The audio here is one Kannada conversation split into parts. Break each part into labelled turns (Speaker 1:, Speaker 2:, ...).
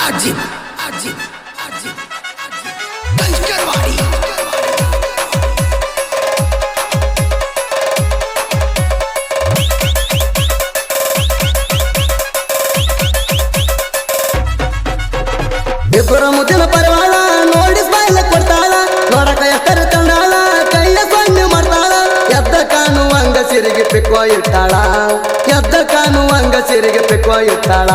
Speaker 1: अजित अजित अजित कंकरवाड़ी
Speaker 2: ಇಬ್ಬರ ಮುದ್ದಿನ ಪರವಾಳ ನೋಡಿ ಸ್ಮೈಲ್ ಕೊಡ್ತಾಳ ನೋಡಕ ಎತ್ತರ ತಂದಾಳ ಕೈಯ ಸೊನ್ನೆ ಮಾಡ್ತಾಳ ಎದ್ದ ಕಾಣುವಂಗ ಸಿರಿಗೆ ಪಿಕ್ಕೋ ಇಟ್ಟಾಳ ಎದ್ದ ಕಾಣುವಂಗ ಸಿರಿಗೆ ಪಿಕ್ಕೋ ಇಟ್ಟಾಳ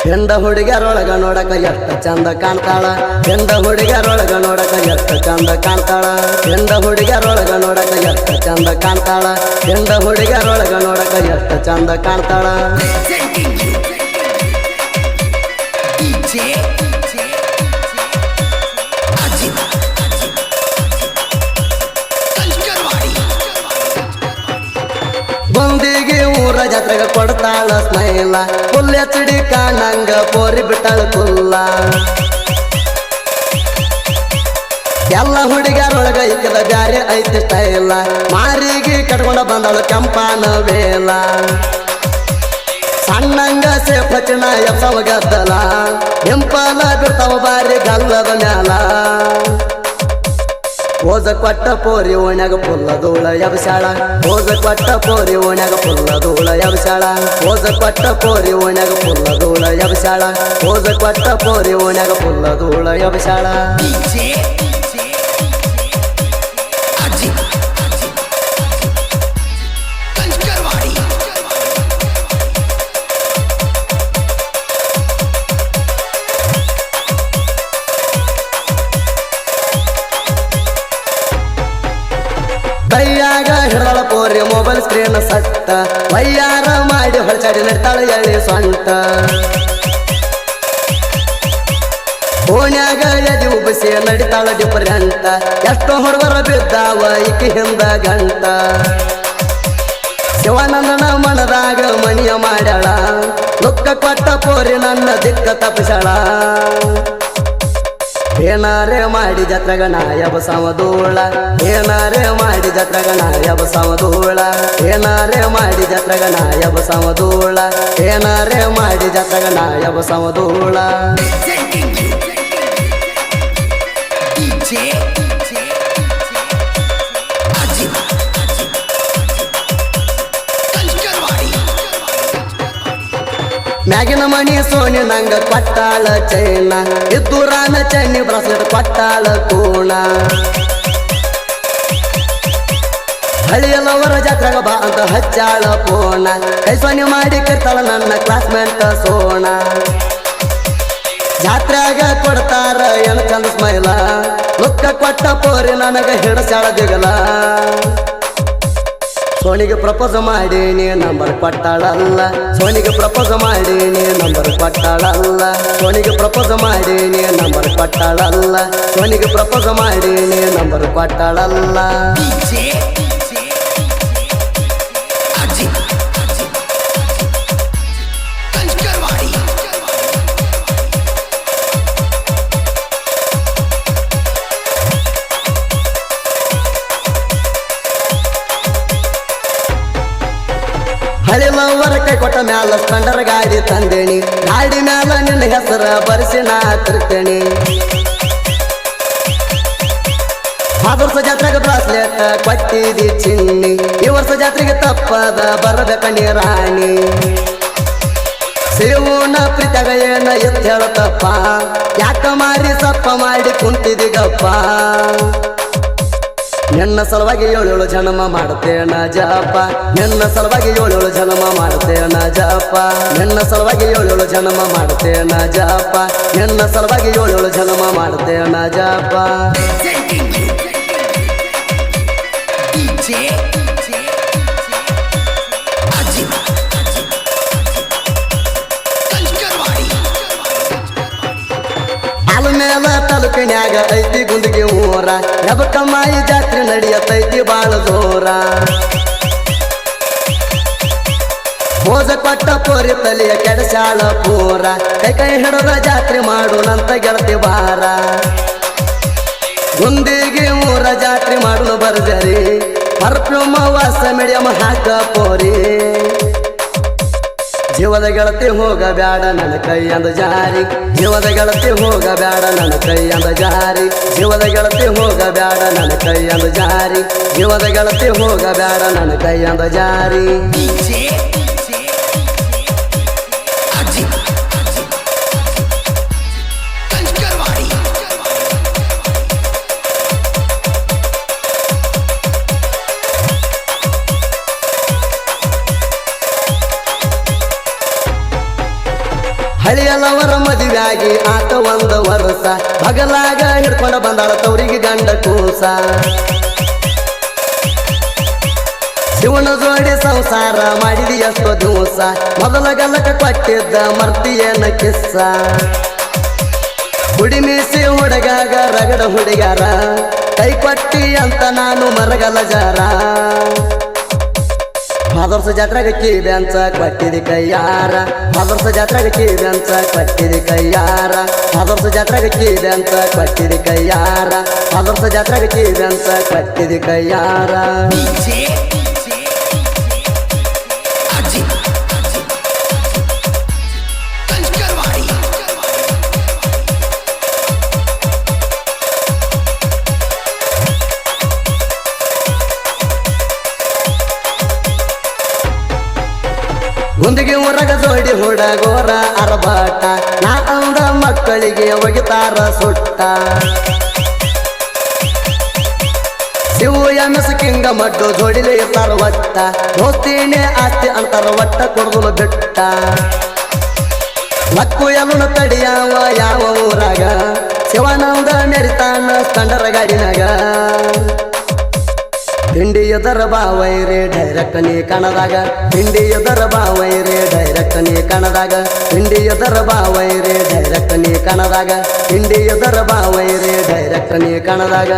Speaker 2: ಹೆಂಡ ಹುಡುಗರೊಳಗ ನೋಡಕ ಎಷ್ಟು ಚಂದ ಕಾಣ್ತಾಳ ಹೆಂಡ ಹುಡುಗರೊಳಗ ನೋಡಕ ಎಷ್ಟು ಚಂದ ಕಾಣ್ತಾಳ ಹೆಂಡ ಹುಡುಗರೊಳಗ ನೋಡಕ ಎಷ್ಟು ಚಂದ ಕಾಣ್ತಾಳ ಹೆಂಡ ಹುಡುಗರೊಳಗ ನೋಡಕ ಎಷ್ಟು ಚಂದ ಕಾಣ್ತಾಳ ಬಂದಿಗೆ ಊರ ಜಾತ್ರೆಗ ಕೊಡ್ತಾಳ ಸ್ಮೈಲ ಫುಲ್ ಎಚಡಿ ಕಾಣಂಗ ಪೋರಿ ಬಿಟ್ಟಾಳ ಕುಲ್ಲ ಎಲ್ಲ ಹುಡುಗರೊಳಗ ಇಕ್ಕದ ಬ್ಯಾರೆ ಐತಿ ಸ್ಟೈಲ ಮಾರಿಗೆ ಕಟ್ಕೊಂಡ ಬಂದಳು ಕೆಂಪಾನ ವೇಲ ಸಣ್ಣಂಗ ಸೇಫ್ ಹಚ್ಚಿನ ಎಪ್ಸವ ಗದ್ದಲ ಎಂಪಲ ಬಿಡ್ತಾವ ಬಾರಿ ಗಲ್ಲದ ಮ್ಯಾಲ ಓಜ ಕೊಟ್ಟ ಪೋರಿ ಓಣ್ಯಾಗ ಪುಲ್ಲ ಧೂಳ ಎಬ್ಸಾಳ ಓಜ ಕೊಟ್ಟ ಪೋರಿ ಓಣ್ಯಾಗ ಪುಲ್ಲ ಧೂಳ ಎಬ್ಸಾಳ ಓಜ ಕೊಟ್ಟ ಪೋರಿ ಓಣ್ಯಾಗ ಪುಲ್ಲ ಧೂಳ ಎಬ್ಸಾಳ ಓಜ ಕೊಟ್ಟ ಪೋರಿ ಓಣ್ಯಾಗ ಪುಲ್ಲ ಧೂಳ ಎಬ್ಸಾಳ ಕೈಯಾಗ ಹಿಡದಳ ಪೋರಿ ಮೊಬೈಲ್ ಸ್ಕ್ರೀನ್ ಸಟ್ಟ ವಯ್ಯಾರ ಮಾಡಿ ಹೊಳಚಾಡಿ ನಡ್ತಾಳ ಎಳಿ ಸೊಂಟ ಓಣ್ಯಾಗ ಎದಿ ಉಬ್ಬಸಿ ನಡಿತಾಳ ಡಿಫರೆಂಟ ಎಷ್ಟೋ ಹುಡುಗರ ಬಿದ್ದಾವ ಈಕಿ ಹಿಂದ ಗಂಟ ಶಿವಾನಂದನ ಮನದಾಗ ಮಣಿಯ ಮಾಡ್ಯಾಳ ಲುಕ್ಕ ಕೊಟ್ಟ ಪೋರಿ ನನ್ನ ದಿಕ್ಕ ತಪ್ಪಿಸಾಳ ಏನಾರೇ ಮಾಡಿ ಜತ್ರಗ ನಾಯಬ ಸಮಧೂಳ ಏನಾರೇ ಮಾಡಿ ಜತ್ರಗ ನಾಯಬ ಸಮಧೂಳ ಏನಾರೇ ಮಾಡಿ ಜತ್ರಗ ನಾಯಬ ಸಮಧೂಳ ಏನಾರೇ ಮಾಡಿ ಜತ್ರಗ ನಾಯಬ ಸಮಧೂಳ ಮ್ಯಾಗಿನ ಮಣಿ ಸೋನಿ ನಂಗ ಕೊಟ್ಟಾಳ ಚೈನ ಇದ್ದೂರಾನ ಚನ್ನಿ ಬ್ರಾಸ್ಲೆಟ್ ಕೊಟ್ಟಾಳ ಕೂಣ ಹಳಿಯಲ್ಲವರ ಜಾತ್ರೆಗ ಬಾ ಅಂತ ಹಚ್ಚಾಳ ಪೋಣ ಕೈ ಸೋನಿ ಮಾಡಿ ಕರ್ತಾಳ ನನ್ನ ಕ್ಲಾಸ್ಮೇಟ್ ಸೋಣ ಜಾತ್ರೆಗ ಕೊಡ್ತಾರ ಏನು ಚಂದ ಸ್ಮೈಲ ಲುಕ್ಕ ಕೊಟ್ಟ ಪೋರಿ ನನಗ ಹಿಡಸಾಳ ದಿಗಲ ಸೋನಿಗೆ ಪ್ರಪೋಸ್ ಮಾಡಿ ನೀ ನಂಬರ್ ಕೊಟ್ಟಾಳಲ್ಲ ಸೋನಿಗೆ ಪ್ರಪೋಸ್ ಮಾಡಿ ನೀ ನಂಬರ್ ಕೊಟ್ಟಾಳಲ್ಲ ಸೋನಿಗೆ ಪ್ರಪೋಸ್ ಮಾಡಿ ನೀ ನಂಬರ್ ಕೊಟ್ಟಾಳಲ್ಲ ಸೋನಿಗೆ ಪ್ರಪೋಸ್ ಮಾಡಿ ನೀ ನಂಬರ್ ಕೊಟ್ಟಾಳಲ್ಲ ಹಳಿಲವರ ಕೈ ಕೊಟ್ಟ ಮ್ಯಾಲ ಸ್ಪೆಂಡರ್ ಗಾಡಿ ತಂದೇಣಿ ಗಾಡಿ ಮ್ಯಾಲ ನಿನ್ನ ಹೆಸರ ಬರ್ಸಿ ನಾ ತಿರ್ತೇಣಿ ಹೋದ ವರ್ಷ ಜಾತ್ರೆಗೆ ಬ್ರಾಸ್ಲೆಟ್ ಕೊಟ್ಟಿದಿ ಚಿನ್ನಿ ಈ ವರ್ಷ ಜಾತ್ರೆಗೆ ತಪ್ಪದ ಬರಬೇಕ ನೀರಾಣಿ ಶಿವನ ಪ್ರೀತಿಯಾಗ ಏನ ಎತ್ತ ಹೇಳತಪ್ಪ ಯಾಕ ಮಾರಿ ಸಪ್ಪ ಮಾಡಿ ಕುಂತಿದಿಗಪ್ಪ ನಿನ್ನ ಸಲುವಾಗಿ ಏಳೇಳು ಜನ್ಮ ಮಾಡ್ತೇನ ಜಪ ನಿನ್ನ ಸಲುವಾಗಿ ಏಳೇಳು ಜನ್ಮ ಮಾಡ್ತೇನ ಜಪ ನಿನ್ನ ಸಲುವಾಗಿ ಏಳೇಳು ಜನ್ಮ ಮಾಡ್ತೇನ ಜಪ ನಿನ್ನ ಸಲುವಾಗಿ ಏಳೇಳು ಜನ್ಮ ಮಾಡ್ತೇನ ಜಪ ಮೇಲ ತಾಲೂಕಿನ್ಯಾಗ ಐತಿ ಗುಂದಿಗೆ ಊರ ನಬಕಮ್ಮಾಯಿ ಜಾತ್ರೆ ನಡೆಯತೈತಿ ಬಾಳ ಜೋರ ಮೋಜ ಕೊಟ್ಟ ಪೋರಿ ತಲಿಯ ಕೆಡಸಾಳ ಪೂರ ಕೈ ಕೈ ಹಿಡದ ಜಾತ್ರೆ ಮಾಡೋಣಂತ ಗೆಳತಿ ಬಾರ ಗುಂದಿಗೆ ಊರ ಜಾತ್ರೆ ಮಾಡೋಣ ಬರ್ಜರಿ ಪರ್ಫ್ಯೂಮ್ ವಾಸ ಮಿಡಿಯಮ ಹಾಕ ಪೋರಿ ಜೀವದ ಗೆಳತಿ ಹೋಗಬ್ಯಾಡ ನನ್ನ ಕೈಯಂದ ಜಾರಿ ಜೀವದ ಗೆಳತಿ ಹೋಗಬ್ಯಾಡ ನನ್ನ ಕೈಯಂದ ಜಾರಿ ಜೀವದ ಗೆಳತಿ ಹೋಗಬ್ಯಾಡ ನನ್ನ ಕೈಯಂದ ಜಾರಿ ಜೀವದ ಗೆಳತಿ ಹೋಗಬ್ಯಾಡ ನನ್ನ ಕೈಯಂದ ಜಾರಿ ಹಳಿಯಲವರ ಮದುವೆಯಾಗಿ ಆತ ಒಂದು ವರ್ಷ ಬಗಲಾಗ ಹಿಡ್ಕೊಂಡ ಬಂದಾಳ ತವರಿಗೆ ಗಂಡ ಕೂಸ ಶಿವನ ಜೋಡಿ ಸಂಸಾರ ಮಾಡಿದಿ ಎಷ್ಟೋ ದಿವಸ ಮೊದಲ ಗಲಕ ಕೊಟ್ಟಿದ್ದ ಮರ್ತಿಯೇನ ಕಿಸ್ಸ ಹುಡಿಮೀಸಿ ಹುಡುಗಾಗ ರಗಡ ಹುಡುಗಾರ ಕೈ ಕೊಟ್ಟಿ ಅಂತ ನಾನು ಮರಗಲ ಜಾರ ಮಾದರ್ಸ ಜಾತ್ರೆಗ ಕೀಬ್ಯಾಂಚ ಕೊಟ್ಟಿದಿ ಕೈಯಾರ ಮಾದರ್ಸ ಜಾತ್ರೆಗ ಕೀಬ್ಯಾಂಚ ಕೊಟ್ಟಿದಿ ಕೈಯಾರ ಮಾದರ್ಸ ಜಾತ್ರೆಗ ಕೀಬ್ಯಾಂಚ ಕೊಟ್ಟಿದಿ ಕೈಯಾರ ಮಾದರ್ಸ ಜಾತ್ರೆಗ ಕೀಬ್ಯಾಂಚ ಕೊಟ್ಟಿದಿ ಕೈಯಾರ ಗುಂದಿಗೆ ಹೊರಗ ಜೋಡಿ ಹುಡಗೋರ ಅರಬಾಟ ನಾ ಅಂದ ಮಕ್ಕಳಿಗೆ ಒಗಿತಾರ ಸುಟ್ಟ ಶಿವು ಎಮಸ್ ಕಿಂಗ ಮಡ್ಡು ಜೋಡಿಲೆ ಇರ್ತಾರ ಒಟ್ಟ ದೋಸ್ತಿನೇ ಆಸ್ತಿ ಅಂತಾರ ಒಟ್ಟ ಕೊಡದಲು ಬಿಟ್ಟ ಲಕ್ಕು ಎಲುನ ತಡಿಯಾವ ಯಾವ ಊರಾಗ ಶಿವಾನಂದ ಮೆರಿತಾನ ಕಂಡರ ಗಾಡಿನಾಗ ಹಿಂಡಿ ಎದರ ಬಾವೈರೆ ಡೈರೆಕ್ಟ್ ನೀ ಕಣದಾಗ ಹಿಂಡಿ ಎದರ ಬಾವೈರೆ ಡೈರೆಕ್ಟ್ ನೀ ಕಣದಾಗ ಹಿಂಡಿ ಎದರ ಬಾವೈರೆ ಡೈರೆಕ್ಟ್ ನೀ ಕಣದಾಗ ಹಿಂಡಿ ಎದರ ಬಾವೈರೆ ಡೈರೆಕ್ಟ್ ನೀ ಕಣದಾಗ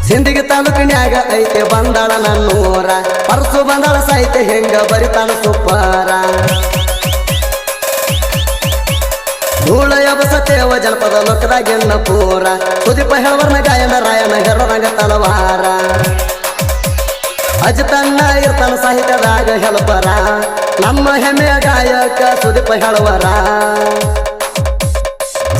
Speaker 2: ಸಿಂದಗಿ ತಾಲೂಕಿನ್ಯಾಗ ಐತೆ ಬಂದಾಳ ನನ್ನೂರ ಪರ್ಸು ಬಂದಾಳ ಸಾಹಿತ್ಯ ಹೆಂಗ ಬರಿತಾಳ ಸುಪ್ಪಾರ ಧೂಳ ಯಬಸತೇವ ಜನಪದ ಲೋಕದಾಗೆನ್ನ ಪೂರ ಸುದೀಪ ಹೇಳವರ್ನ ಗಾಯನ ರಾಯನ ಹೆರರಂಗ ತಲವಾರ ಅಜಿತನ್ನ ಇರ್ತಾನ ಸಾಹಿತ್ಯದಾಗ ಹೆಲ್ಪರ ನಮ್ಮ ಹೆಮ್ಮೆಯ ಗಾಯಕ ಸುದೀಪ ಹೇಳುವರ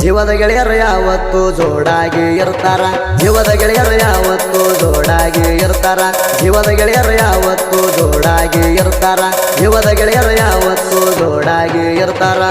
Speaker 2: ಜೀವದ ಗೆಳೆಯರು ಯಾವತ್ತು ಜೋಡಾಗಿ ಇರ್ತಾರ ಜೀವದ ಗೆಳೆಯರು ಯಾವತ್ತು ಜೋಡಾಗಿ ಇರ್ತಾರ ಜೀವದ ಗೆಳೆಯರು ಯಾವತ್ತು ಜೋಡಾಗಿ ಇರ್ತಾರ ಜೀವದ ಗೆಳೆಯರು ಯಾವತ್ತು ಜೋಡಾಗಿ ಇರ್ತಾರ